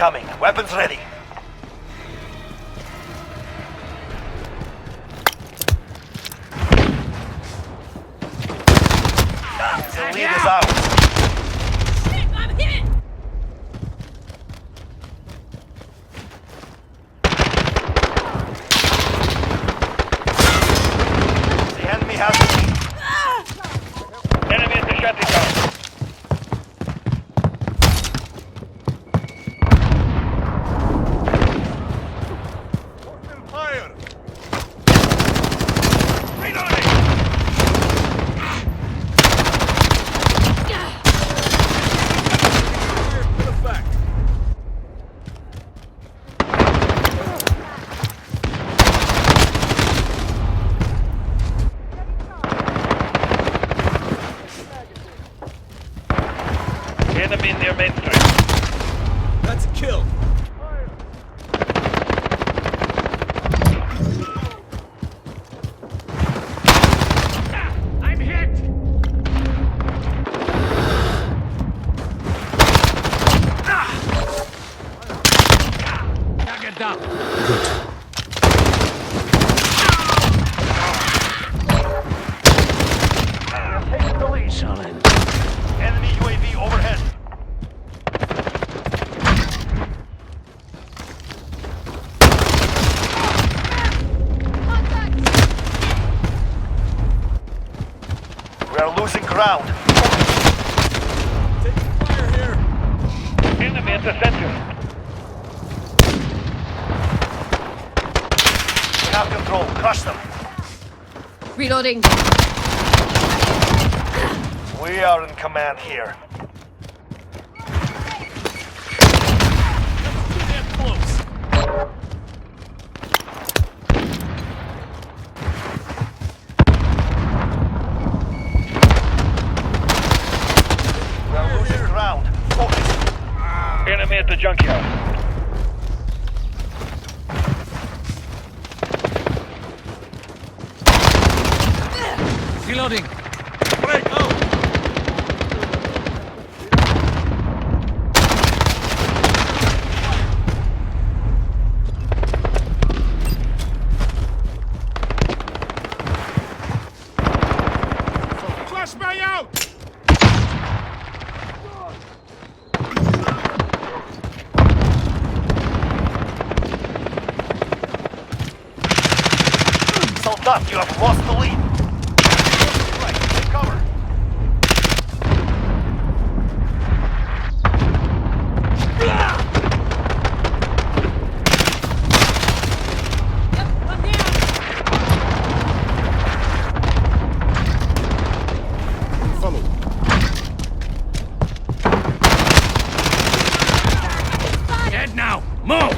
Coming. Weapons ready. The lead is out. Shit, I'm hit! The enemy has the lead. Enemy at the shantytown. Enemy near main street. That's a kill. I'm hit! Target down. Taking the lead. Solid. Enemy UAV overhead. We are losing ground. Taking fire here. Enemy at the center. We have control. Crush them. Reloading. We are in command here. Get close. We are losing ground. Focus. Enemy at the junkyard. Reloading. Break out. Flashbang out. Soldat, you have lost the lead. Right, take cover. Yep, I'm down. Follow. Dead now. Move!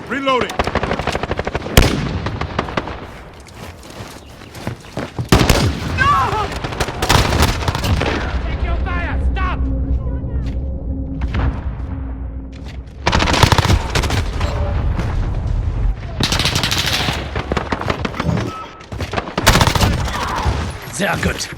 Reloading. Take your fire! Stop! Sehr gut.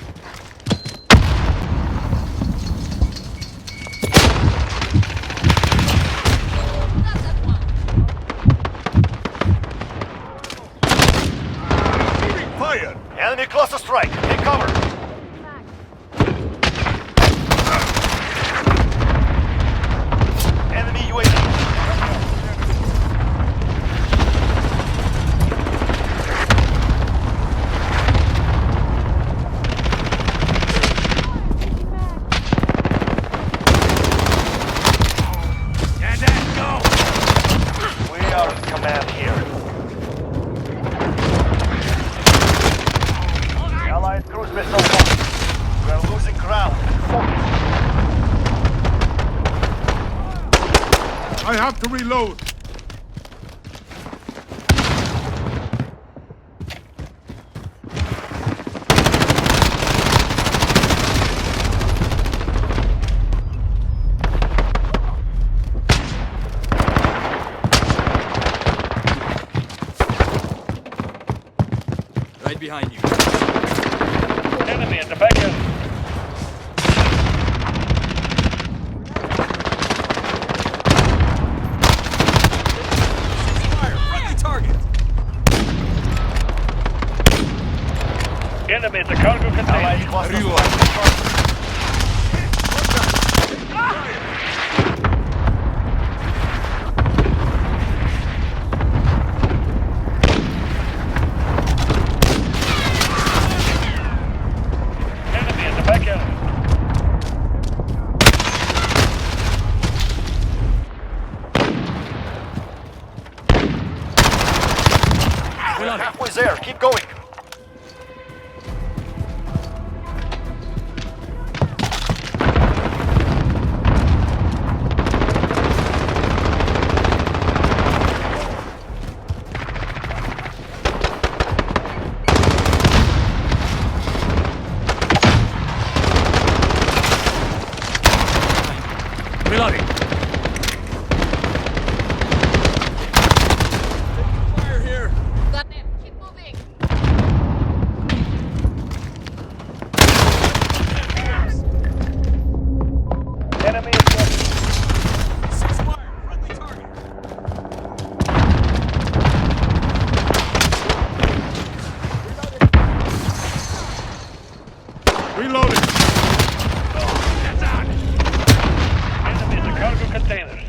Fire! Enemy cluster strike. Take cover. Enemy UAV. Dead end, go! We are in command here. Allied cruise missile launched. We are losing ground. Focus. I have to reload. behind you. Enemy at the back end. Fire! Friendly target! Enemy at the cargo container. Allied cluster Reload. Enemy at the back end. halfway there. Keep going. Reloading. Fire here. Got them. Keep moving. Enemy at the Ceasefire! Friendly target! Reloading. That's on. Enemy at the cargo containers.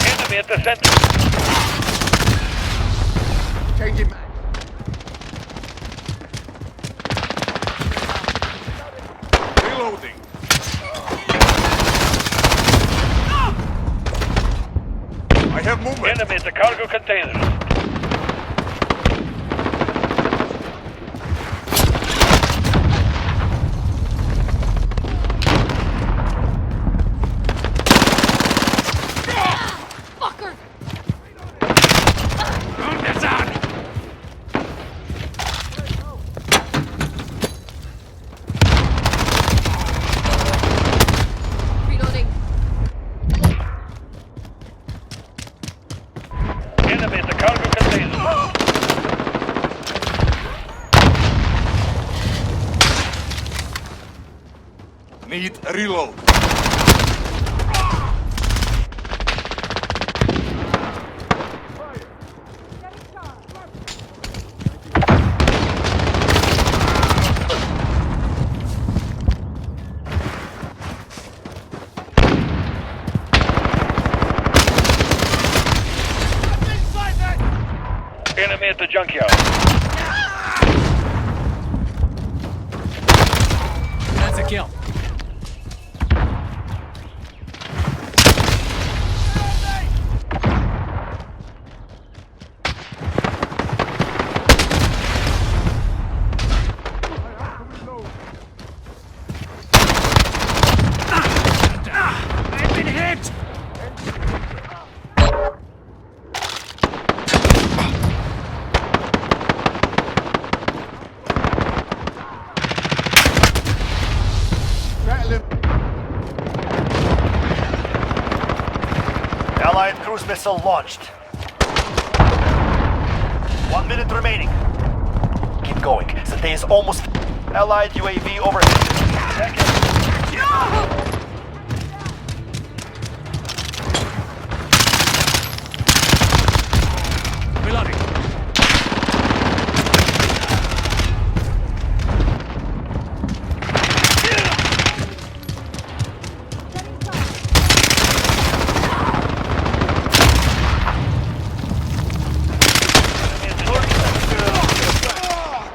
Enemy at the center. Changing mag. Reloading. I have movement. Enemy at the cargo containers. Fucker! That's on. Reloading. Enemy at the cargo containers. Need a reload. Enemy at the junkyard. That's a kill. I've been hit! Rattling. Allied cruise missile launched. 1 minute remaining. Keep going. The day is almost. Allied UAV overhead. Reloading.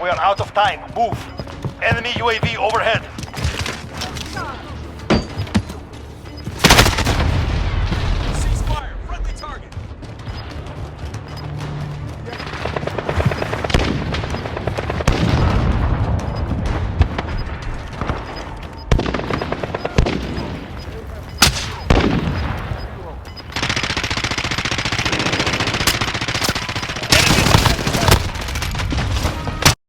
We are out of time. Move. Enemy UAV overhead.